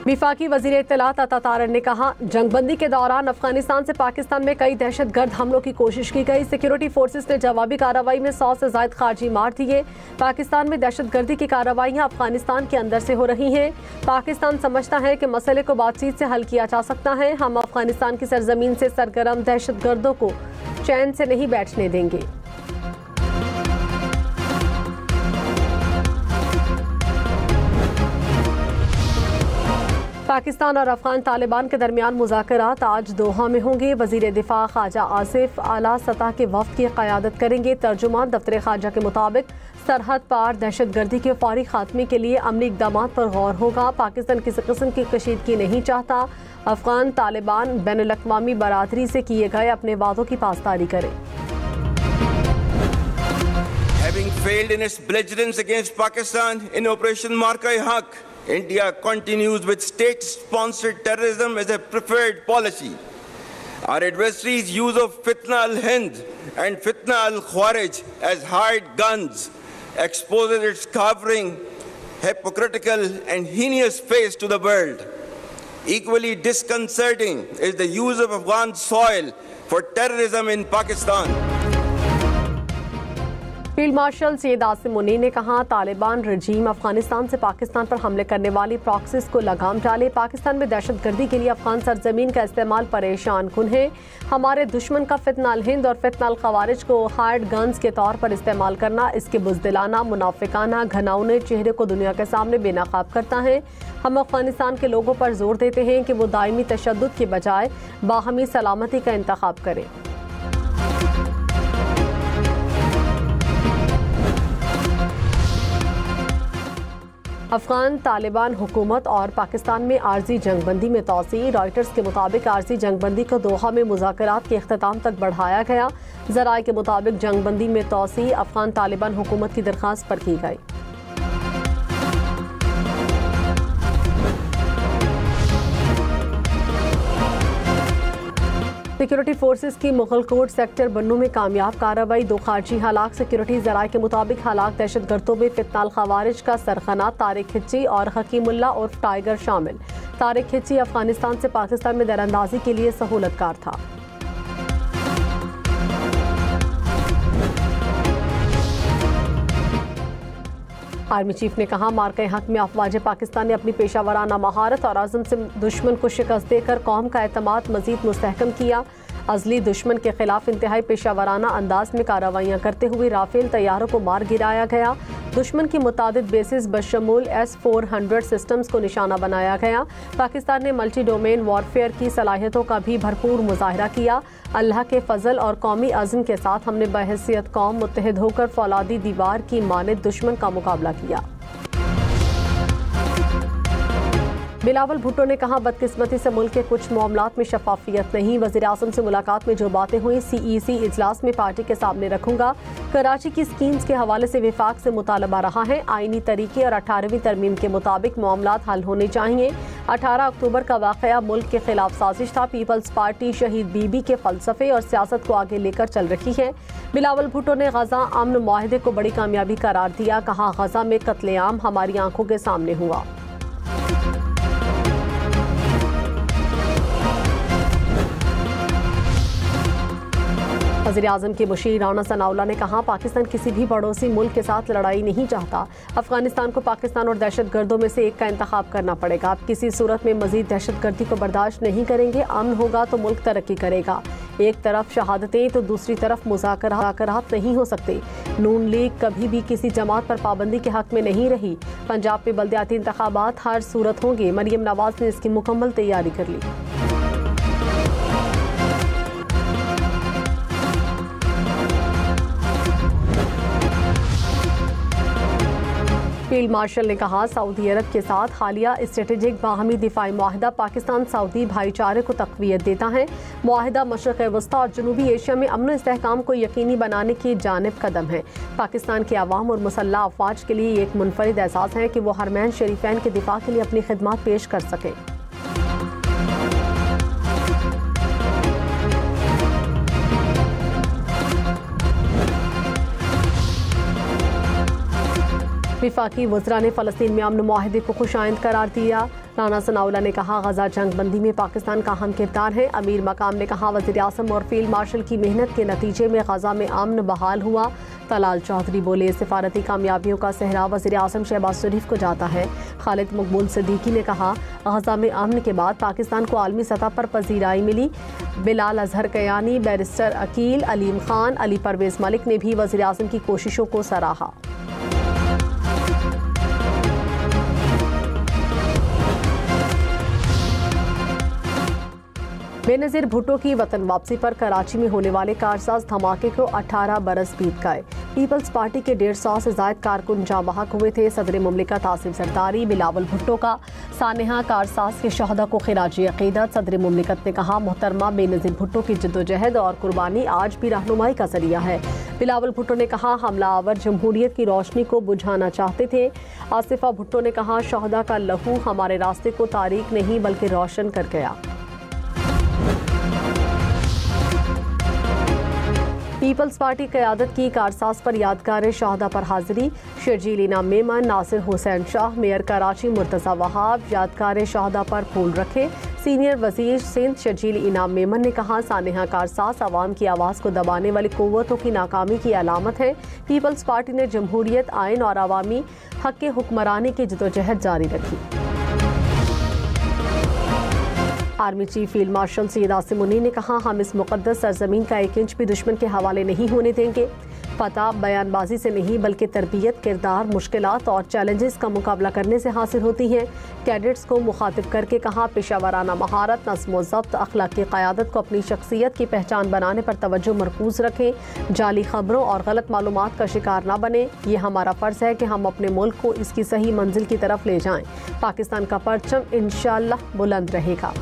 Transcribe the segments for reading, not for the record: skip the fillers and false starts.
वफाकी वज़ीर इत्तलात अता तारन ने कहा, जंगबंदी के दौरान अफगानिस्तान से पाकिस्तान में कई दहशतगर्द हमलों की कोशिश की गई। सिक्योरिटी फोर्सेस ने जवाबी कार्रवाई में 100 से ज़ायद खारजी मार दिए। पाकिस्तान में दहशतगर्दी की कार्रवाइयाँ अफगानिस्तान के अंदर से हो रही हैं। पाकिस्तान समझता है कि मसले को बातचीत से हल किया जा सकता है। हम अफगानिस्तान की सरजमीन से सरगर्म दहशतगर्दों को चैन से नहीं बैठने देंगे। पाकिस्तान और अफगान तालिबान के दरमियान मुज़ाकरात आज दोहा में होंगे। वज़ीर दिफा ख्वाजा आसिफ आला सतह के वफ़द की क़यादत करेंगे। तर्जुमान दफ्तर ख्वाजा के मुताबिक सरहद पार दहशतगर्दी के फौरी खात्मे के लिए अमली इक़दाम पर गौर होगा। पाकिस्तान किसी किस्म की कशीदगी नहीं चाहता। अफगान तालिबान बैनुल-अक़वामी बरादरी से किए गए अपने वादों की पासदारी करें। Having failed in its belligerence against Pakistan in Operation Marka-e-Haq, India continues with state-sponsored terrorism as a preferred policy. Our adversaries' use of Fitna al-Hind and Fitna al-Khawarij as hired guns exposes its cowering, hypocritical and heinous face to the world. Equally disconcerting is the use of Afghan soil for terrorism in Pakistan. Field marshal Syed Asim Munir ने कहा, तालिबान रजीम अफगानिस्तान से पाकिस्तान पर हमले करने वाली प्रॉक्सिस को लगाम डाले। पाकिस्तान में दहशतगर्दी के लिए अफगान सरजमीन का इस्तेमाल परेशान कुन है। हमारे दुश्मन का फितना अल हिंद और फितना अल खवारिज को हार्ड गन्स के तौर पर इस्तेमाल करना इसके बुज़दिलाना, मुनाफिकाना, घनौने चेहरे को दुनिया के सामने बेनकाब करता है। हम अफगानिस्तान के लोगों पर जोर देते हैं कि वो दायमी तशद्दुद के बजाय बाहमी सलामती का इंतखाब करें। अफगान तालिबान हुकूमत और पाकिस्तान में आर्जी जंगबंदी में तोसी। रॉयटर्स के मुताबिक आर्जी जंगबंदी को दोहा में मुज़ाकरात के अख्ताम तक बढ़ाया गया। ज़राए के मुताबिक जंगबंदी में तोसी अफगान तालिबान हुकूमत की दरख्वास्त पर की गई। सिक्योरिटी फोर्सेस की मुगलकोट सेक्टर बन्नू में कामयाब कार्रवाई, 2 खारजी हलाक। सिक्योरिटी ज़राए के मुताबिक हलाक दहशतगर्दों में फितना अल खवारिज का सरखना तारिक खिच्ची और हकीमुल्ला और टाइगर शामिल। तारिक खिच्ची अफगानिस्तान से पाकिस्तान में दरअंदाजी के लिए सहूलतकार था। आर्मी चीफ ने कहा, मार्के हक में अफवाज पाकिस्तान ने अपनी पेशावराना महारत और आज़म से दुश्मन को शिकस्त देकर कौम का एतमाद मजीद मुस्तहकम किया। अजली दुश्मन के खिलाफ इंतहाई पेशावराना अंदाज में कार्रवाइयाँ करते हुए राफेल तैयारों को मार गिराया गया। दुश्मन की मुतादिद बेसिस बशमूल S-400 सिस्टम्स को निशाना बनाया गया। पाकिस्तान ने मल्टी डोमेन वॉरफेयर की सलाहियतों का भी भरपूर मुजाहरा किया। अल्लाह के फजल और कौमी अज़्म के साथ हमने बहैसियत कौम मुत्तहिद होकर फौलादी दीवार की मानद दुश्मन का मुकाबला किया। बिलावल भुट्टो ने कहा, बदकिस्मती से मुल्क के कुछ मामलात में शफाफियत नहीं। वज़ीर आज़म से मुलाकात में जो बातें हुई CEC इजलास में पार्टी के सामने रखूंगा। कराची की स्कीम्स के हवाले से विफाक से मुतालबा रहा है। आईनी तरीके और 18वीं तरमीम के मुताबिक मामलात हल होने चाहिए। 18 अक्टूबर का वाक़या मुल्क के खिलाफ साजिश था। पीपल्स पार्टी शहीद बीबी के फ़लसफ़े और सियासत को आगे लेकर चल रही है। बिलावल भुट्टो ने गजा अमन मुआहदे को बड़ी कामयाबी करार दिया। कहा, गजा में कत्लेआम हमारी आंखों के सामने हुआ। वज़ीर आज़म के मुशीर राना सनाउल्लाह ने कहा, पाकिस्तान किसी भी पड़ोसी मुल्क के साथ लड़ाई नहीं चाहता। अफगानिस्तान को पाकिस्तान और दहशतगर्दों में से एक का इंतखाब करना पड़ेगा। अब किसी सूरत में मजीद दहशतगर्दी को बर्दाश्त नहीं करेंगे। अमन होगा तो मुल्क तरक्की करेगा। एक तरफ शहादतें तो दूसरी तरफ मुज़ाकरात नहीं हो सकते। नून लीग कभी भी किसी जमात पर पाबंदी के हक में नहीं रही। पंजाब में बल्दियाती इंतखाबात हर सूरत होंगे। मरियम नवाज ने इसकी मुकम्मल तैयारी कर ली। फील्ड मार्शल ने कहा, सऊदी अरब के साथ हालिया स्ट्रेटेजिक बाहमी दिफाई मुआहदा पाकिस्तान सऊदी भाईचारे को तक़वियत देता है। मुआहदा मशरक़ वस्ता और जनूबी एशिया में अमन इस्तेहकाम को यकीनी बनाने की जानिब कदम है। पाकिस्तान के अवाम और मुसल्लह अफवाज के लिए एक मुनफरिद एहसास है कि वो हरमैन शरीफैन के दिफा के लिए अपनी खिदमत पेश कर सकें। वफाकी वज़रा ने फ़लस्तीन में अमन मुआहदे को खुशाइंद करार दिया। राना सनाउल्लाह ने कहा, गजा जंग बंदी में पाकिस्तान का अहम किरदार है। अमीर मकाम ने कहा, वज़ीर आज़म और फील्ड मार्शल की मेहनत के नतीजे में गजा में अमन बहाल हुआ। तलाल चौधरी बोले, सिफारती कामयाबियों का सेहरा वज़ीर आज़म शहबाज शरीफ को जाता है। खालिद मकबूल सिद्दीकी ने कहा, गजा में अमन के बाद पाकिस्तान को आलमी सतह पर पजीराई मिली। बिलाल अजहर कयानी, बैरिस्टर अकील, अलीम खान, अली परवेज मलिक ने भी वज़ीर आज़म की कोशिशों को सराहा। बेनज़ीर भुट्टो की वतन वापसी पर कराची में होने वाले कारसाज धमाके को 18 बरस बीत गए। पीपल्स पार्टी के 150 से ज़ायद कारकुन जाँ बहक हुए थे। सदर मुमलिकत आसिफ जरदारी बिलावल भुट्टो का सानेहा कारसाज के शहदा को खिराजी अकीदत। सदर मुमलिकत ने कहा, मोहतरमा बेनज़ीर भुट्टो की जद्दोजहद और कुर्बानी आज भी रहनुमाई का जरिया है। बिलावल भुट्टो ने कहा, हमलावर जमहूरियत की रोशनी को बुझाना चाहते थे। आसिफा भुट्टो ने कहा, शहदा का लहू हमारे रास्ते को तारीक नहीं बल्कि रोशन कर गया। पीपल्स पार्टी क़यादत की कारसाज पर यादगार शहदा पर हाजिरी। शर्जील इनाम मेमन, नासिर हुसैन शाह, मेयर कराची मुर्तज़ा वहाब यादगार शहदा पर फूल रखे। सीनियर वजीर सिंध शर्जील इनाम मेमन ने कहा, सानेहा कारसाज आवाम की आवाज़ को दबाने वाली कुव्वतों की नाकामी की अलामत है। पीपल्स पार्टी ने जमहूरियत, आइन और अवामी हक के हुक्मरानी की जदोजहद जारी रखी। Army chief field marshal Syed Asim Munir ने कहा, हम इस मुक़द्दस सरजमीन का 1 इंच भी दुश्मन के हवाले नहीं होने देंगे। फतह बयानबाजी से नहीं बल्कि तरबियत, किरदार, मुश्किलात और चैलेंजेस का मुकाबला करने से हासिल होती हैं। कैडेट्स को मुखातिब करके कहा, पेशावराना महारत, नज़्म व ज़ब्त, अखलाकी क़यादत को अपनी शख्सियत की पहचान बनाने पर तवज्जो मरकूज़ रखें। जाली खबरों और गलत मालूमात का शिकार न बने। ये हमारा फ़र्ज़ है कि हम अपने मुल्क को इसकी सही मंजिल की तरफ ले जाएँ। पाकिस्तान का परचम इंशाअल्लाह बुलंद रहेगा।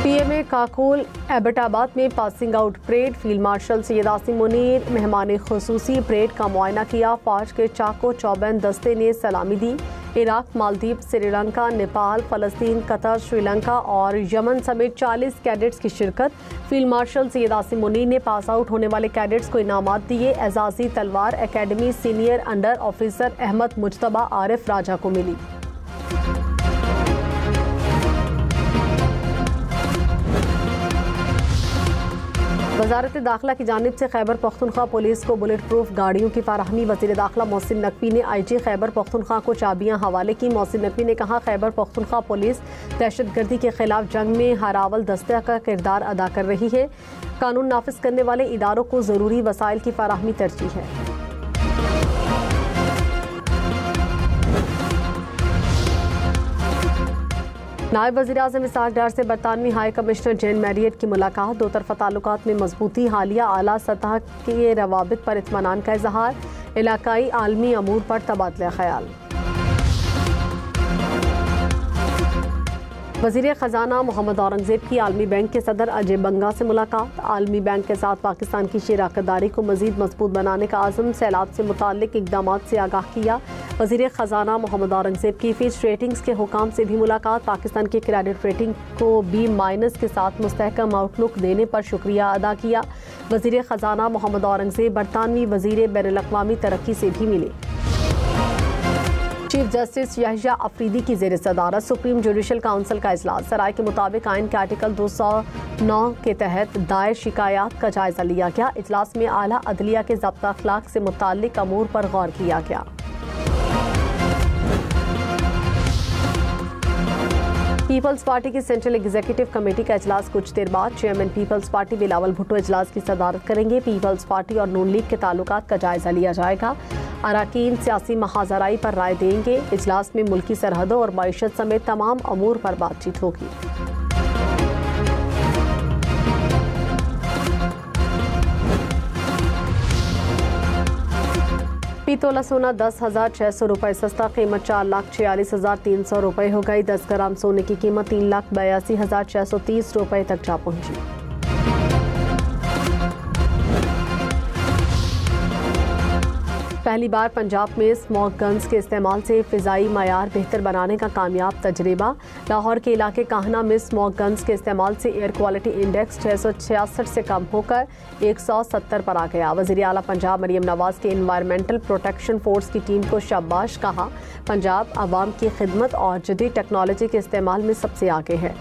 पीएमए काकोल एबटाबाद में passing out parade. Field marshal Syed Asim Munir मेहमान खुसूसी परेड का मुआयना किया। फौज के चाको चौबंद दस्ते ने सलामी दी। इराक, मालदीव, श्रीलंका, नेपाल, फ़लस्तीन, कतर, श्रीलंका और यमन समेत 40 कैडेट्स की शिरकत। फील्ड मार्शल सैयद आसिम मुनीर ने पास आउट होने वाले कैडेट्स को इनामात दिए। एजाज़ी तलवार academy senior under officer Ahmad Mujtaba Arif Raja को मिली। वज़ारत दाखिला की जानिब से खैबर पख्तूनख्वा पुलिस को बुलेट प्रूफ गाड़ियों की फराहमी। वज़ीर दाखिला मोहसिन नकवी ने IG खैबर पख्तूनख्वा को चाबियां हवाले की। मोहसिन नकवी ने कहा, खैबर पख्तूनख्वा पुलिस दहशतगर्दी के खिलाफ जंग में हरावल दस्ते का किरदार अदा कर रही है। कानून नाफिज करने वाले इदारों को ज़रूरी वसाइल की फराहमी तरजीह है। नायब वज़ीर आज़म इसहाक डार से बरतानवी हाई कमिश्नर जेन मैरियट की मुलाकात। दो तरफ़ा ताल्लुकात में मजबूती, हालिया आला सतह के रवाबित पर इत्मीनान का इजहार। इलाकाई आलमी अमूर पर तबादला ख्याल। वज़ीर ख़जाना मोहम्मद औरंगज़ेब की आलमी बैंक के सदर अजय बंगा से मुलाकात। आलमी बैंक के साथ पाकिस्तान की शराकतदारी को मज़ीद मजबूत बनाने का आज़म। सैलाब से मुताल्लिक इक़दामात से आगाह किया। वज़ीर ख़जाना मोहम्मद औरंगज़ेब की फिच रेटिंग्स के हुकाम से भी मुलाकात। पाकिस्तान की क्रेडिट रेटिंग को B- के साथ मुस्तहकम आउटलुक देने पर शुक्रिया अदा किया। वज़ीर ख़जाना मोहम्मद औरंगज़ेब बरतानवी वज़ीर बैनुल-अक़वामी तरक्की से भी मिले। चीफ जस्टिस याहिया अफरीदी की ज़ेर सदारत सुप्रीम जुडिशल काउंसिल का इजलास। सराय के मुताबिक आइन के आर्टिकल 209 के तहत दायर शिकायत का जायजा लिया गया। इजलास में आला अदलिया के ज़ब्ता अखलाक से मुताल्लिक अमूर पर गौर किया गया। पीपल्स पार्टी की सेंट्रल एग्जीक्यूटिव कमेटी का इजलास कुछ देर बाद। चेयरमैन पीपल्स पार्टी बिलावल भुट्टो इजलास की सदारत करेंगे। पीपल्स पार्टी और नून लीग के ताल्लुकात का जायजा लिया जाएगा। अराकीन सियासी महाजराई पर राय देंगे। इजलास में मुल्की सरहदों और मईशत समेत तमाम अमूर पर बातचीत होगी। पीतोला सोना 10,600 रुपये सस्ता। कीमत 4,46,300 रुपये हो गई। 10 ग्राम सोने की कीमत 3,82,630 रुपये तक जा पहुंची। पहली बार पंजाब में स्मोक गन्स के इस्तेमाल से फ़िज़ाई मयार बेहतर बनाने का कामयाब तजर्बा। लाहौर के इलाके काहना में स्मोक गन्स के इस्तेमाल से एयर क्वालिटी इंडेक्स 666 से कम होकर 170 पर आ गया। वज़ीर आला पंजाब मरीम नवाज़ के इन्वायरमेंटल प्रोटेक्शन फोर्स की टीम को शाबाश कहा। पंजाब आवाम की खिदमत और जदीद टेक्नोलॉजी के इस्तेमाल में सबसे आगे है।